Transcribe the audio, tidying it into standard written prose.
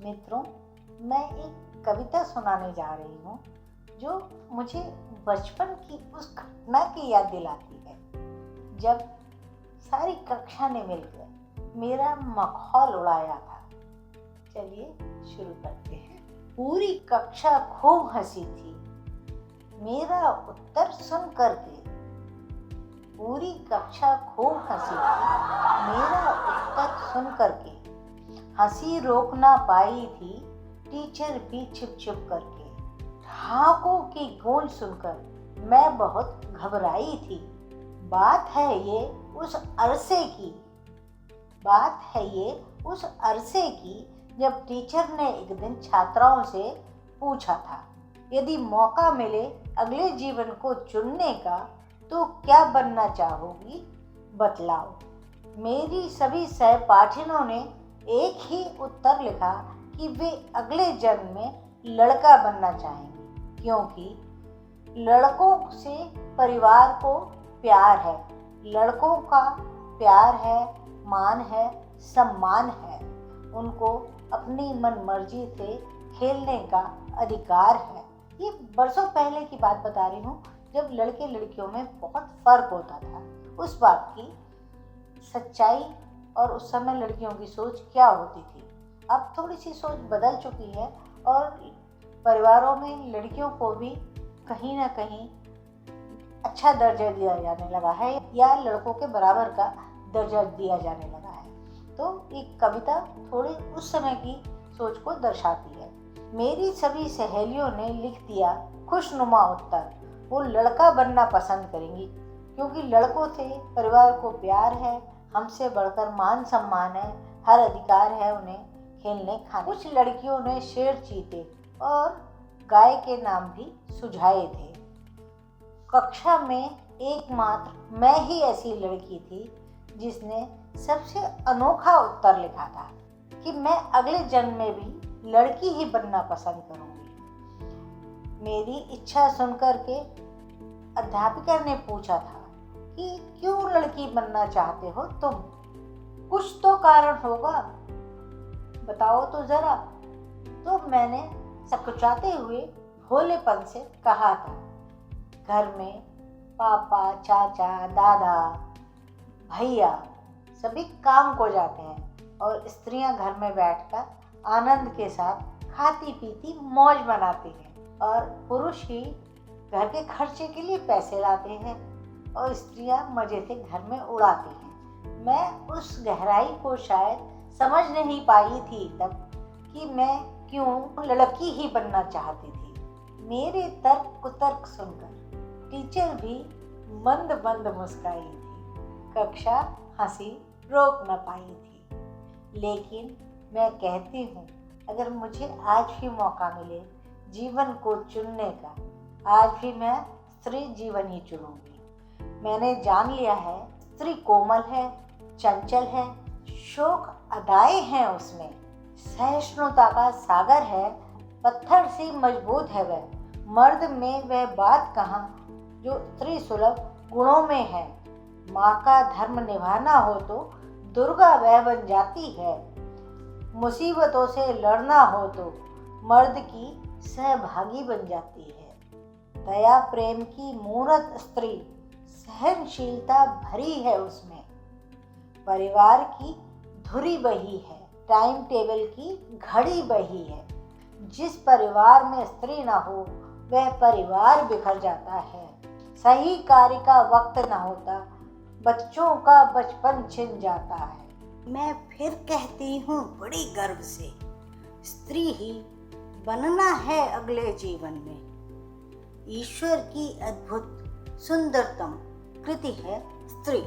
मित्रों, मैं एक कविता सुनाने जा रही हूँ जो मुझे बचपन की उस घटना की याद दिलाती है जब सारी कक्षा ने मिलकर मेरा मखौल उड़ाया था। चलिए शुरू करते हैं। पूरी कक्षा खूब हंसी थी मेरा उत्तर सुन करके। पूरी कक्षा खूब हंसी थी मेरा उत्तर सुन करके। हंसी रोक ना पाई थी टीचर भी छिप छिप करके। ठहाकों की गूंज सुनकर मैं बहुत घबराई थी। बात है ये उस अरसे की। बात है ये उस अरसे की जब टीचर ने एक दिन छात्राओं से पूछा था, यदि मौका मिले अगले जीवन को चुनने का तो क्या बनना चाहोगी, बतलाओ। मेरी सभी सहपाठियों ने एक ही उत्तर लिखा कि वे अगले जन्म में लड़का बनना चाहेंगे, क्योंकि लड़कों से परिवार को प्यार है। लड़कों का प्यार है, मान है, सम्मान है। उनको अपनी मनमर्जी से खेलने का अधिकार है। ये बरसों पहले की बात बता रही हूँ जब लड़के लड़कियों में बहुत फर्क होता था। उस बात की सच्चाई और उस समय लड़कियों की सोच क्या होती थी। अब थोड़ी सी सोच बदल चुकी है और परिवारों में लड़कियों को भी कहीं ना कहीं अच्छा दर्जा दिया जाने लगा है या लड़कों के बराबर का दर्जा दिया जाने लगा है। तो एक कविता थोड़ी उस समय की सोच को दर्शाती है। मेरी सभी सहेलियों ने लिख दिया खुशनुमा उत्तर, वो लड़का बनना पसंद करेंगी, क्योंकि लड़कों से परिवार को प्यार है, हमसे बढ़कर मान सम्मान है, हर अधिकार है उन्हें खेलने खाने। कुछ लड़कियों ने शेर, चीते और गाय के नाम भी सुझाए थे। कक्षा में एकमात्र मैं ही ऐसी लड़की थी जिसने सबसे अनोखा उत्तर लिखा था कि मैं अगले जन्म में भी लड़की ही बनना पसंद करूंगी। मेरी इच्छा सुनकर के अध्यापिका ने पूछा था कि क्यों लड़की बनना चाहते हो तुम? कुछ तो कारण होगा, बताओ तो जरा। तो मैंने सकुचाते हुए भोलेपन से कहा था, घर में पापा, चाचा, दादा, भैया सभी काम को जाते हैं और स्त्रियां घर में बैठकर आनंद के साथ खाती पीती मौज मनाती हैं और पुरुष ही घर के खर्चे के लिए पैसे लाते हैं और स्त्रियां मजे से घर में उड़ाती हैं। मैं उस गहराई को शायद समझ नहीं पाई थी तब कि मैं क्यों लड़की ही बनना चाहती थी। मेरे तर्क कुतर्क सुनकर टीचर भी मंद मंद मुस्काई थी। कक्षा हंसी रोक न पाई थी। लेकिन मैं कहती हूँ, अगर मुझे आज भी मौका मिले जीवन को चुनने का, आज भी मैं स्त्री जीवन ही चुनूंगी। मैंने जान लिया है स्त्री कोमल है, चंचल है, शोक अदाएं हैं उसमें, सहिष्णुता का सागर है, पत्थर सी मजबूत है वह। मर्द में वह बात कहाँ जो स्त्री सुलभ गुणों में है। माँ का धर्म निभाना हो तो दुर्गा वह बन जाती है। मुसीबतों से लड़ना हो तो मर्द की सहभागी बन जाती है। दया प्रेम की मूरत स्त्री, सहनशीलता भरी है उसमें। परिवार की धुरी बही है, टाइम टेबल की घड़ी बही है। जिस परिवार में स्त्री ना हो वह परिवार बिखर जाता है। सही कार्य का वक्त ना होता, बच्चों का बचपन छिन जाता है। मैं फिर कहती हूँ बड़ी गर्व से, स्त्री ही बनना है अगले जीवन में। ईश्वर की अद्भुत सुंदरतम कृति है स्त्री।